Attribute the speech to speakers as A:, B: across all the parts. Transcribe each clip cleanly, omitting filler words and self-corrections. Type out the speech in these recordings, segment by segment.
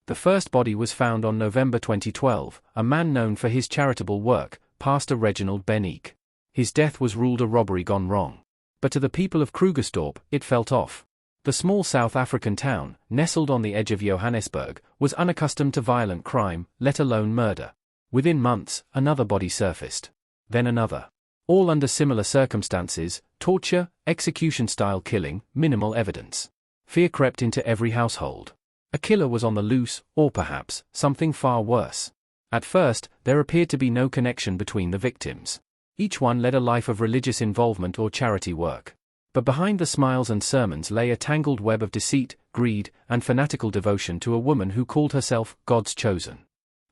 A: The first body was found on November 2012, a man known for his charitable work, Pastor Reginald Benique. His death was ruled a robbery gone wrong. But to the people of Krugersdorp, it felt off. The small South African town, nestled on the edge of Johannesburg, was unaccustomed to violent crime, let alone murder. Within months, another body surfaced. Then another. All under similar circumstances: torture, execution-style killing, minimal evidence. Fear crept into every household. A killer was on the loose, or perhaps, something far worse. At first, there appeared to be no connection between the victims. Each one led a life of religious involvement or charity work. But behind the smiles and sermons lay a tangled web of deceit, greed, and fanatical devotion to a woman who called herself God's chosen.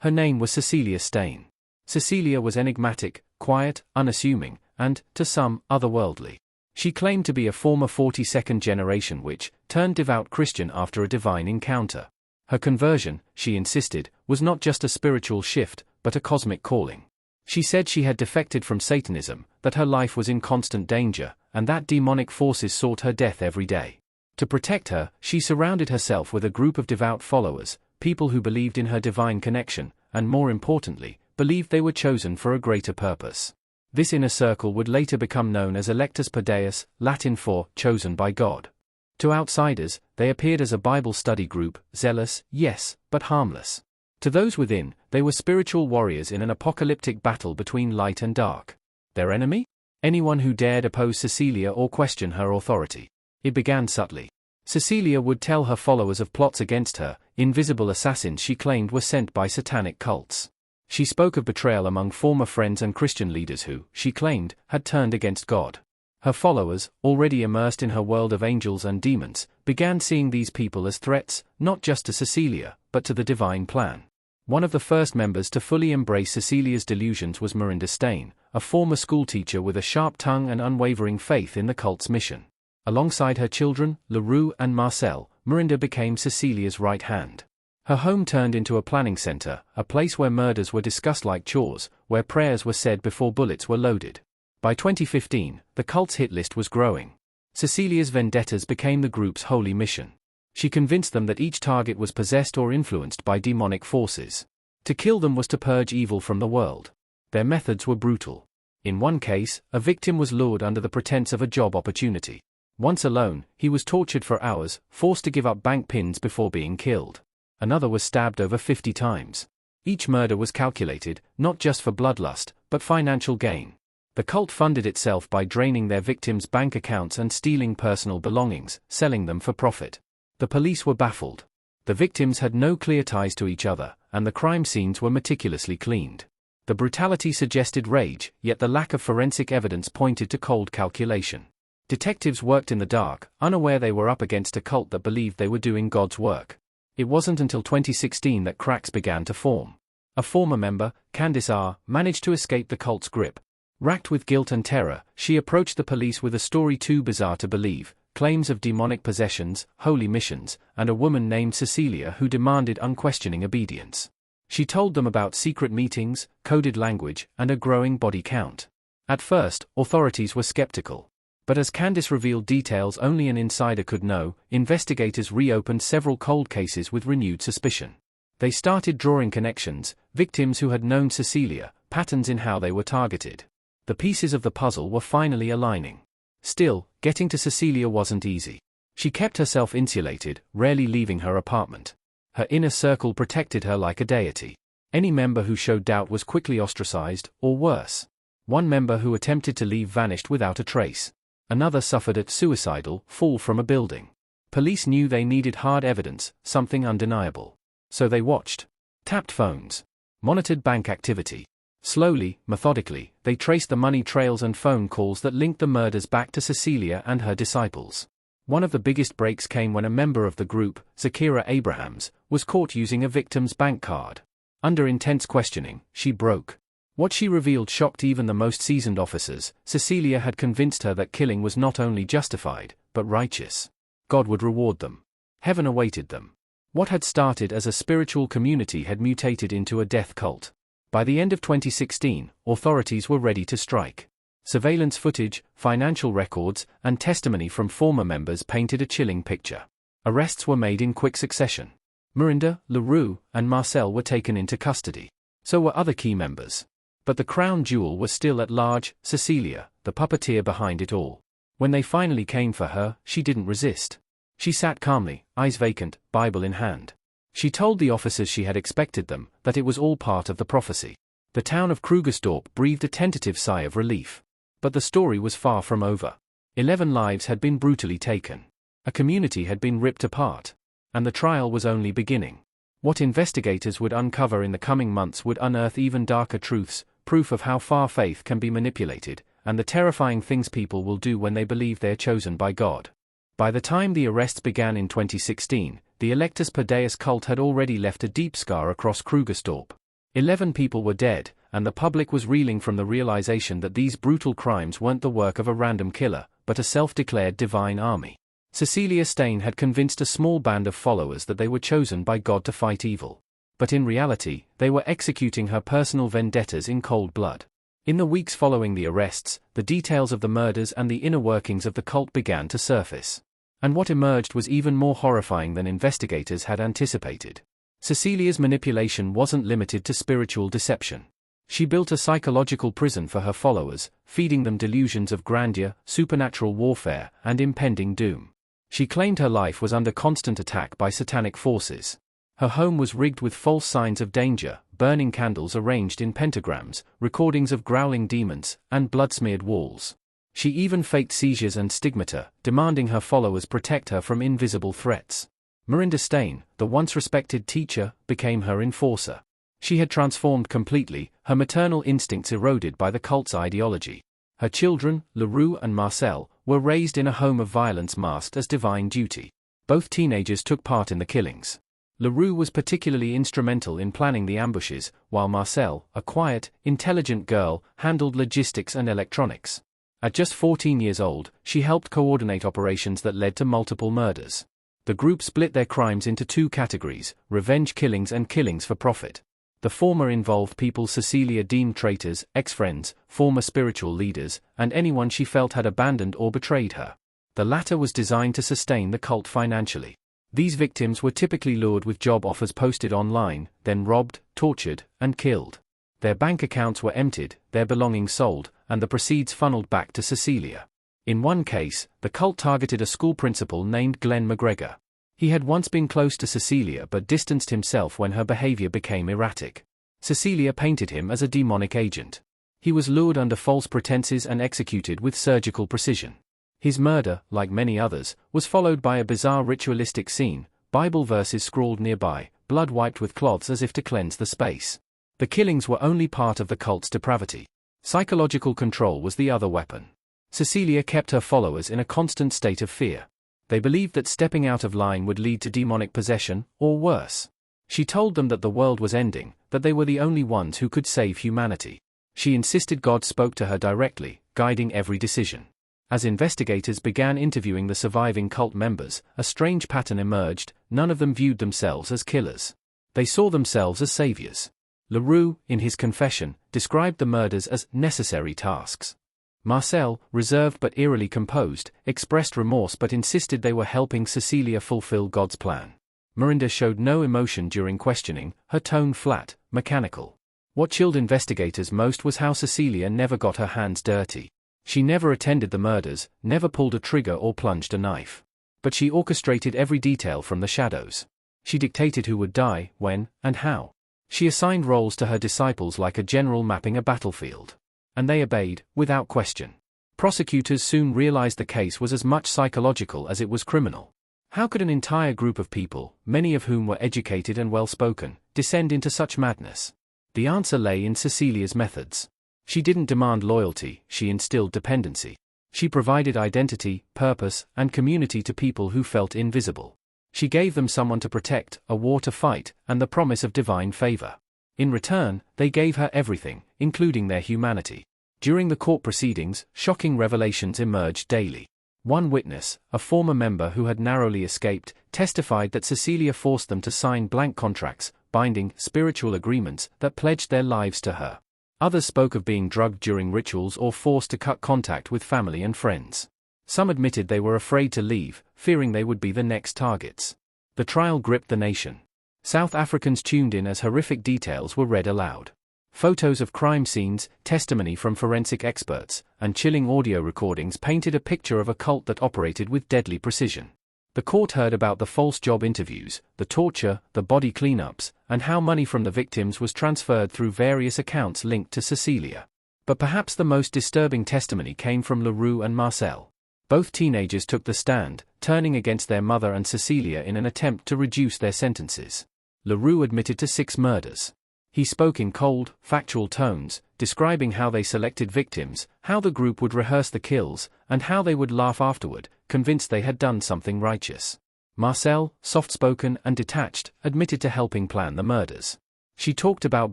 A: Her name was Cecilia Steyn. Cecilia was enigmatic, quiet, unassuming, and, to some, otherworldly. She claimed to be a former 42nd generation witch, turned devout Christian after a divine encounter. Her conversion, she insisted, was not just a spiritual shift, but a cosmic calling. She said she had defected from Satanism, that her life was in constant danger, and that demonic forces sought her death every day. To protect her, she surrounded herself with a group of devout followers, people who believed in her divine connection, and more importantly, believed they were chosen for a greater purpose. This inner circle would later become known as Electus per Deus, Latin for chosen by God. To outsiders, they appeared as a Bible study group, zealous, yes, but harmless. To those within, they were spiritual warriors in an apocalyptic battle between light and dark. Their enemy? Anyone who dared oppose Cecilia or question her authority. It began subtly. Cecilia would tell her followers of plots against her, invisible assassins she claimed were sent by satanic cults. She spoke of betrayal among former friends and Christian leaders who, she claimed, had turned against God. Her followers, already immersed in her world of angels and demons, began seeing these people as threats, not just to Cecilia, but to the divine plan. One of the first members to fully embrace Cecilia's delusions was Cecilia Steyn, a former schoolteacher with a sharp tongue and unwavering faith in the cult's mission. Alongside her children, Leroux and Marcel, Cecilia became Cecilia's right hand. Her home turned into a planning center, a place where murders were discussed like chores, where prayers were said before bullets were loaded. By 2015, the cult's hit list was growing. Cecilia's vendettas became the group's holy mission. She convinced them that each target was possessed or influenced by demonic forces. To kill them was to purge evil from the world. Their methods were brutal. In one case, a victim was lured under the pretense of a job opportunity. Once alone, he was tortured for hours, forced to give up bank pins before being killed. Another was stabbed over 50 times. Each murder was calculated, not just for bloodlust, but financial gain. The cult funded itself by draining their victims' bank accounts and stealing personal belongings, selling them for profit. The police were baffled. The victims had no clear ties to each other, and the crime scenes were meticulously cleaned. The brutality suggested rage, yet the lack of forensic evidence pointed to cold calculation. Detectives worked in the dark, unaware they were up against a cult that believed they were doing God's work. It wasn't until 2016 that cracks began to form. A former member, Candice R., managed to escape the cult's grip. Racked with guilt and terror, she approached the police with a story too bizarre to believe. Claims of demonic possessions, holy missions, and a woman named Cecilia who demanded unquestioning obedience. She told them about secret meetings, coded language, and a growing body count. At first, authorities were skeptical. But as Candice revealed details only an insider could know, investigators reopened several cold cases with renewed suspicion. They started drawing connections, victims who had known Cecilia, patterns in how they were targeted. The pieces of the puzzle were finally aligning. Still, getting to Cecilia wasn't easy. She kept herself insulated, rarely leaving her apartment. Her inner circle protected her like a deity. Any member who showed doubt was quickly ostracized, or worse. One member who attempted to leave vanished without a trace. Another suffered a suicidal fall from a building. Police knew they needed hard evidence, something undeniable. So they watched. Tapped phones. Monitored bank activity. Slowly, methodically, they traced the money trails and phone calls that linked the murders back to Cecilia and her disciples. One of the biggest breaks came when a member of the group, Zakira Abrahams, was caught using a victim's bank card. Under intense questioning, she broke. What she revealed shocked even the most seasoned officers. Cecilia had convinced her that killing was not only justified, but righteous. God would reward them. Heaven awaited them. What had started as a spiritual community had mutated into a death cult. By the end of 2016, authorities were ready to strike. Surveillance footage, financial records, and testimony from former members painted a chilling picture. Arrests were made in quick succession. Miranda, Leroux, and Marcel were taken into custody. So were other key members. But the crown jewel was still at large, Cecilia, the puppeteer behind it all. When they finally came for her, she didn't resist. She sat calmly, eyes vacant, Bible in hand. She told the officers she had expected them, that it was all part of the prophecy. The town of Krugersdorp breathed a tentative sigh of relief. But the story was far from over. 11 lives had been brutally taken. A community had been ripped apart. And the trial was only beginning. What investigators would uncover in the coming months would unearth even darker truths, proof of how far faith can be manipulated, and the terrifying things people will do when they believe they're chosen by God. By the time the arrests began in 2016, the Electus per Deus cult had already left a deep scar across Krugersdorp. 11 people were dead, and the public was reeling from the realization that these brutal crimes weren't the work of a random killer, but a self-declared divine army. Cecilia Steyn had convinced a small band of followers that they were chosen by God to fight evil. But in reality, they were executing her personal vendettas in cold blood. In the weeks following the arrests, the details of the murders and the inner workings of the cult began to surface. And what emerged was even more horrifying than investigators had anticipated. Cecilia's manipulation wasn't limited to spiritual deception. She built a psychological prison for her followers, feeding them delusions of grandeur, supernatural warfare, and impending doom. She claimed her life was under constant attack by satanic forces. Her home was rigged with false signs of danger, burning candles arranged in pentagrams, recordings of growling demons, and blood-smeared walls. She even faked seizures and stigmata, demanding her followers protect her from invisible threats. Miranda Steyn, the once respected teacher, became her enforcer. She had transformed completely, her maternal instincts eroded by the cult's ideology. Her children, Leroux and Marcel, were raised in a home of violence masked as divine duty. Both teenagers took part in the killings. Leroux was particularly instrumental in planning the ambushes, while Marcel, a quiet, intelligent girl, handled logistics and electronics. At just 14 years old, she helped coordinate operations that led to multiple murders. The group split their crimes into two categories: revenge killings and killings for profit. The former involved people Cecilia deemed traitors, ex-friends, former spiritual leaders, and anyone she felt had abandoned or betrayed her. The latter was designed to sustain the cult financially. These victims were typically lured with job offers posted online, then robbed, tortured, and killed. Their bank accounts were emptied, their belongings sold, and the proceeds funneled back to Cecilia. In one case, the cult targeted a school principal named Glenn McGregor. He had once been close to Cecilia but distanced himself when her behavior became erratic. Cecilia painted him as a demonic agent. He was lured under false pretenses and executed with surgical precision. His murder, like many others, was followed by a bizarre ritualistic scene, Bible verses scrawled nearby, blood wiped with cloths as if to cleanse the space. The killings were only part of the cult's depravity. Psychological control was the other weapon. Cecilia kept her followers in a constant state of fear. They believed that stepping out of line would lead to demonic possession, or worse. She told them that the world was ending, that they were the only ones who could save humanity. She insisted God spoke to her directly, guiding every decision. As investigators began interviewing the surviving cult members, a strange pattern emerged: none of them viewed themselves as killers. They saw themselves as saviors. Leroux, in his confession, described the murders as necessary tasks. Marcel, reserved but eerily composed, expressed remorse but insisted they were helping Cecilia fulfill God's plan. Miranda showed no emotion during questioning, her tone flat, mechanical. What chilled investigators most was how Cecilia never got her hands dirty. She never attended the murders, never pulled a trigger or plunged a knife. But she orchestrated every detail from the shadows. She dictated who would die, when, and how. She assigned roles to her disciples like a general mapping a battlefield. And they obeyed, without question. Prosecutors soon realized the case was as much psychological as it was criminal. How could an entire group of people, many of whom were educated and well-spoken, descend into such madness? The answer lay in Cecilia's methods. She didn't demand loyalty, she instilled dependency. She provided identity, purpose, and community to people who felt invisible. She gave them someone to protect, a war to fight, and the promise of divine favor. In return, they gave her everything, including their humanity. During the court proceedings, shocking revelations emerged daily. One witness, a former member who had narrowly escaped, testified that Cecilia forced them to sign blank contracts, binding, spiritual agreements that pledged their lives to her. Others spoke of being drugged during rituals or forced to cut contact with family and friends. Some admitted they were afraid to leave, fearing they would be the next targets. The trial gripped the nation. South Africans tuned in as horrific details were read aloud. Photos of crime scenes, testimony from forensic experts, and chilling audio recordings painted a picture of a cult that operated with deadly precision. The court heard about the false job interviews, the torture, the body cleanups, and how money from the victims was transferred through various accounts linked to Cecilia. But perhaps the most disturbing testimony came from Leroux and Marcel. Both teenagers took the stand, turning against their mother and Cecilia in an attempt to reduce their sentences. Leroux admitted to 6 murders. He spoke in cold, factual tones, describing how they selected victims, how the group would rehearse the kills, and how they would laugh afterward, convinced they had done something righteous. Marcel, soft-spoken and detached, admitted to helping plan the murders. She talked about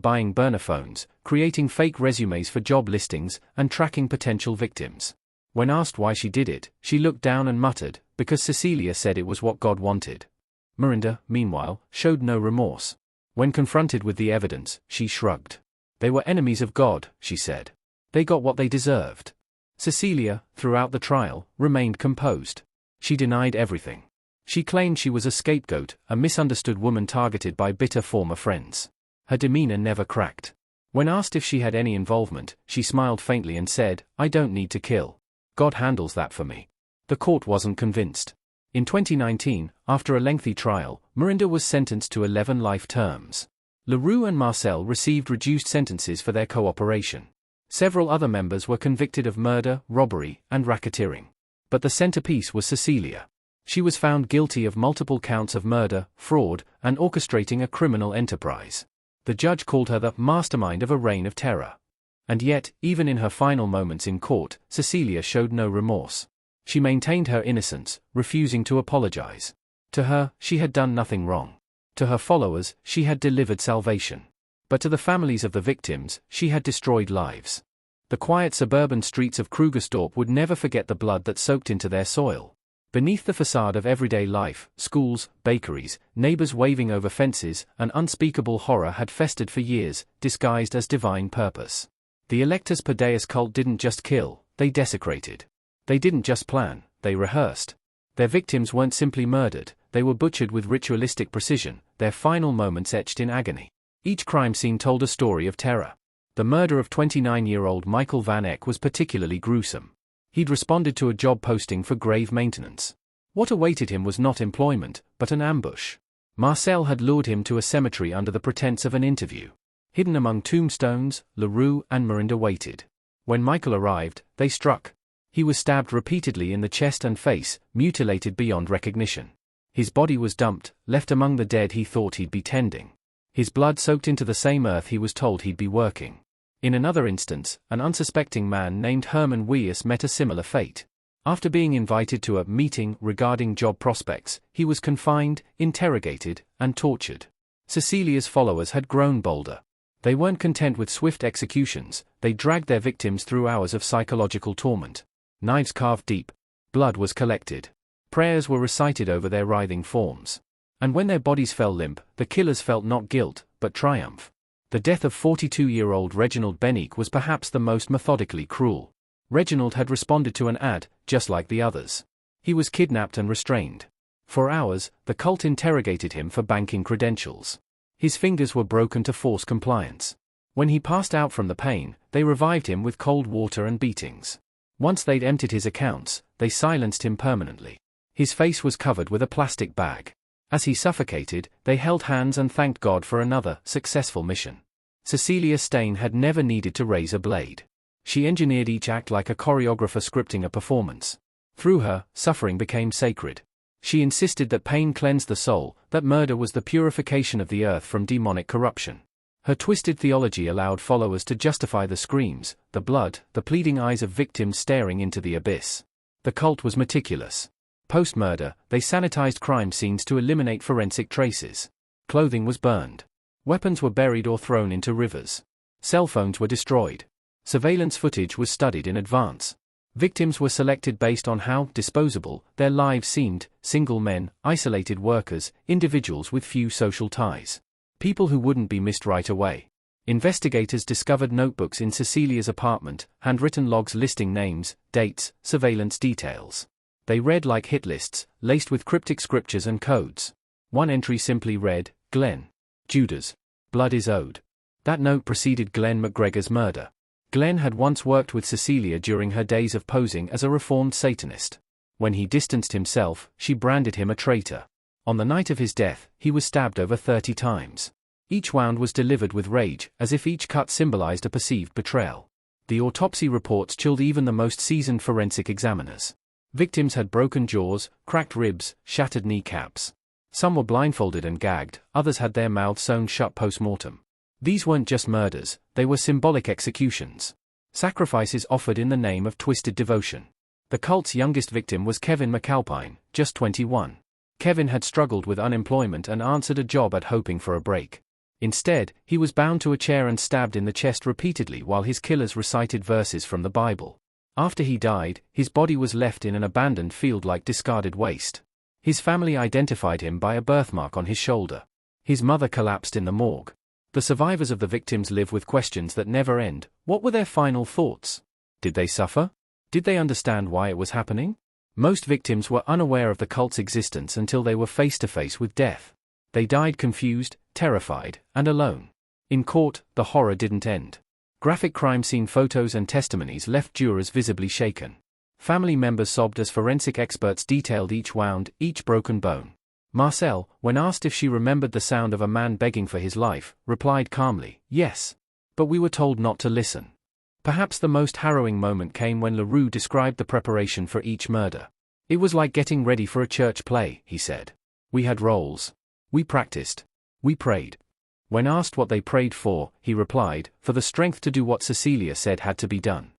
A: buying burner phones, creating fake resumes for job listings, and tracking potential victims. When asked why she did it, she looked down and muttered, "Because Cecilia said it was what God wanted." Miranda, meanwhile, showed no remorse. When confronted with the evidence, she shrugged. "They were enemies of God," she said. "They got what they deserved." Cecilia, throughout the trial, remained composed. She denied everything. She claimed she was a scapegoat, a misunderstood woman targeted by bitter former friends. Her demeanor never cracked. When asked if she had any involvement, she smiled faintly and said, "I don't need to kill. God handles that for me." The court wasn't convinced. In 2019, after a lengthy trial, Miranda was sentenced to 11 life terms. Leroux and Marcel received reduced sentences for their cooperation. Several other members were convicted of murder, robbery, and racketeering. But the centerpiece was Cecilia. She was found guilty of multiple counts of murder, fraud, and orchestrating a criminal enterprise. The judge called her the mastermind of a reign of terror. And yet, even in her final moments in court, Cecilia showed no remorse. She maintained her innocence, refusing to apologize. To her, she had done nothing wrong. To her followers, she had delivered salvation. But to the families of the victims, she had destroyed lives. The quiet suburban streets of Krugersdorp would never forget the blood that soaked into their soil. Beneath the façade of everyday life, schools, bakeries, neighbors waving over fences, an unspeakable horror had festered for years, disguised as divine purpose. The Electus Deus cult didn't just kill, they desecrated. They didn't just plan, they rehearsed. Their victims weren't simply murdered, they were butchered with ritualistic precision, their final moments etched in agony. Each crime scene told a story of terror. The murder of 29-year-old Michael Van Eck was particularly gruesome. He'd responded to a job posting for grave maintenance. What awaited him was not employment, but an ambush. Marcel had lured him to a cemetery under the pretense of an interview. Hidden among tombstones, Leroux and Miranda waited. When Michael arrived, they struck. He was stabbed repeatedly in the chest and face, mutilated beyond recognition. His body was dumped, left among the dead he thought he'd be tending. His blood soaked into the same earth he was told he'd be working. In another instance, an unsuspecting man named Herman Weiss met a similar fate. After being invited to a meeting regarding job prospects, he was confined, interrogated, and tortured. Cecilia's followers had grown bolder. They weren't content with swift executions, they dragged their victims through hours of psychological torment. Knives carved deep. Blood was collected. Prayers were recited over their writhing forms. And when their bodies fell limp, the killers felt not guilt, but triumph. The death of 42-year-old Reginald Bennick was perhaps the most methodically cruel. Reginald had responded to an ad, just like the others. He was kidnapped and restrained. For hours, the cult interrogated him for banking credentials. His fingers were broken to force compliance. When he passed out from the pain, they revived him with cold water and beatings. Once they'd emptied his accounts, they silenced him permanently. His face was covered with a plastic bag. As he suffocated, they held hands and thanked God for another, successful mission. Cecilia Steyn had never needed to raise a blade. She engineered each act like a choreographer scripting a performance. Through her, suffering became sacred. She insisted that pain cleansed the soul, that murder was the purification of the earth from demonic corruption. Her twisted theology allowed followers to justify the screams, the blood, the pleading eyes of victims staring into the abyss. The cult was meticulous. Post-murder, they sanitized crime scenes to eliminate forensic traces. Clothing was burned. Weapons were buried or thrown into rivers. Cell phones were destroyed. Surveillance footage was studied in advance. Victims were selected based on how disposable their lives seemed: single men, isolated workers, individuals with few social ties. People who wouldn't be missed right away. Investigators discovered notebooks in Cecilia's apartment, handwritten logs listing names, dates, surveillance details. They read like hit lists, laced with cryptic scriptures and codes. One entry simply read, Glenn. Judas. Blood is owed. That note preceded Glenn McGregor's murder. Glenn had once worked with Cecilia during her days of posing as a reformed Satanist. When he distanced himself, she branded him a traitor. On the night of his death, he was stabbed over 30 times. Each wound was delivered with rage, as if each cut symbolized a perceived betrayal. The autopsy reports chilled even the most seasoned forensic examiners. Victims had broken jaws, cracked ribs, shattered kneecaps. Some were blindfolded and gagged, others had their mouths sewn shut post-mortem. These weren't just murders, they were symbolic executions. Sacrifices offered in the name of twisted devotion. The cult's youngest victim was Kevin McAlpine, just 21. Kevin had struggled with unemployment and answered a job at hoping for a break. Instead, he was bound to a chair and stabbed in the chest repeatedly while his killers recited verses from the Bible. After he died, his body was left in an abandoned field like discarded waste. His family identified him by a birthmark on his shoulder. His mother collapsed in the morgue. The survivors of the victims live with questions that never end. What were their final thoughts? Did they suffer? Did they understand why it was happening? Most victims were unaware of the cult's existence until they were face to face with death. They died confused, terrified, and alone. In court, the horror didn't end. Graphic crime scene photos and testimonies left jurors visibly shaken. Family members sobbed as forensic experts detailed each wound, each broken bone. Marcel, when asked if she remembered the sound of a man begging for his life, replied calmly, "Yes. But we were told not to listen." Perhaps the most harrowing moment came when LaRue described the preparation for each murder. "It was like getting ready for a church play," he said. "We had roles. We practiced. We prayed." When asked what they prayed for, he replied, "For the strength to do what Cecilia said had to be done."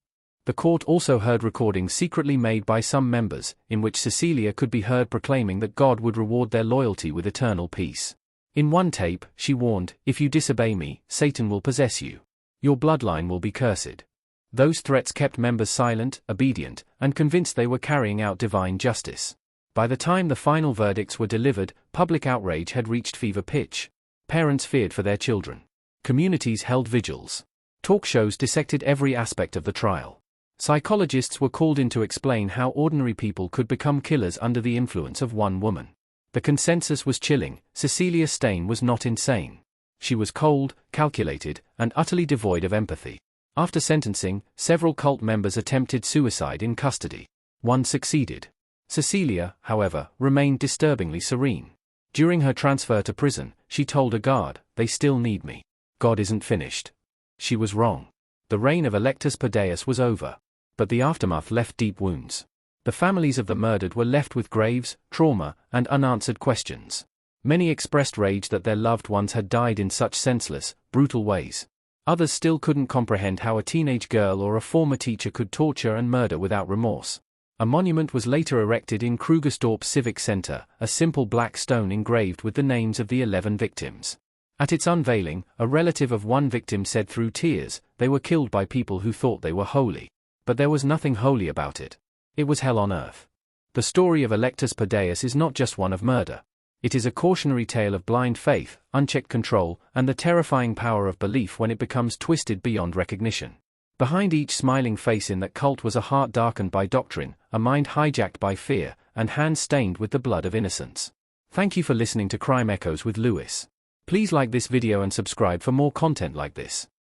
A: The court also heard recordings secretly made by some members, in which Cecilia could be heard proclaiming that God would reward their loyalty with eternal peace. In one tape, she warned, "If you disobey me, Satan will possess you. Your bloodline will be cursed." Those threats kept members silent, obedient, and convinced they were carrying out divine justice. By the time the final verdicts were delivered, public outrage had reached fever pitch. Parents feared for their children. Communities held vigils. Talk shows dissected every aspect of the trial. Psychologists were called in to explain how ordinary people could become killers under the influence of one woman. The consensus was chilling: Cecilia Steyn was not insane. She was cold, calculated, and utterly devoid of empathy. After sentencing, several cult members attempted suicide in custody. One succeeded. Cecilia, however, remained disturbingly serene. During her transfer to prison, she told a guard, "They still need me. God isn't finished." She was wrong. The reign of Electus Deus was over. But the aftermath left deep wounds. The families of the murdered were left with graves, trauma, and unanswered questions. Many expressed rage that their loved ones had died in such senseless, brutal ways. Others still couldn't comprehend how a teenage girl or a former teacher could torture and murder without remorse. A monument was later erected in Krugersdorp Civic Center, a simple black stone engraved with the names of the 11 victims. At its unveiling, a relative of one victim said through tears, "They were killed by people who thought they were holy. But there was nothing holy about it. It was hell on earth." The story of Electus Deus is not just one of murder. It is a cautionary tale of blind faith, unchecked control, and the terrifying power of belief when it becomes twisted beyond recognition. Behind each smiling face in that cult was a heart darkened by doctrine, a mind hijacked by fear, and hands stained with the blood of innocence. Thank you for listening to Crime Echoes with Lewis. Please like this video and subscribe for more content like this.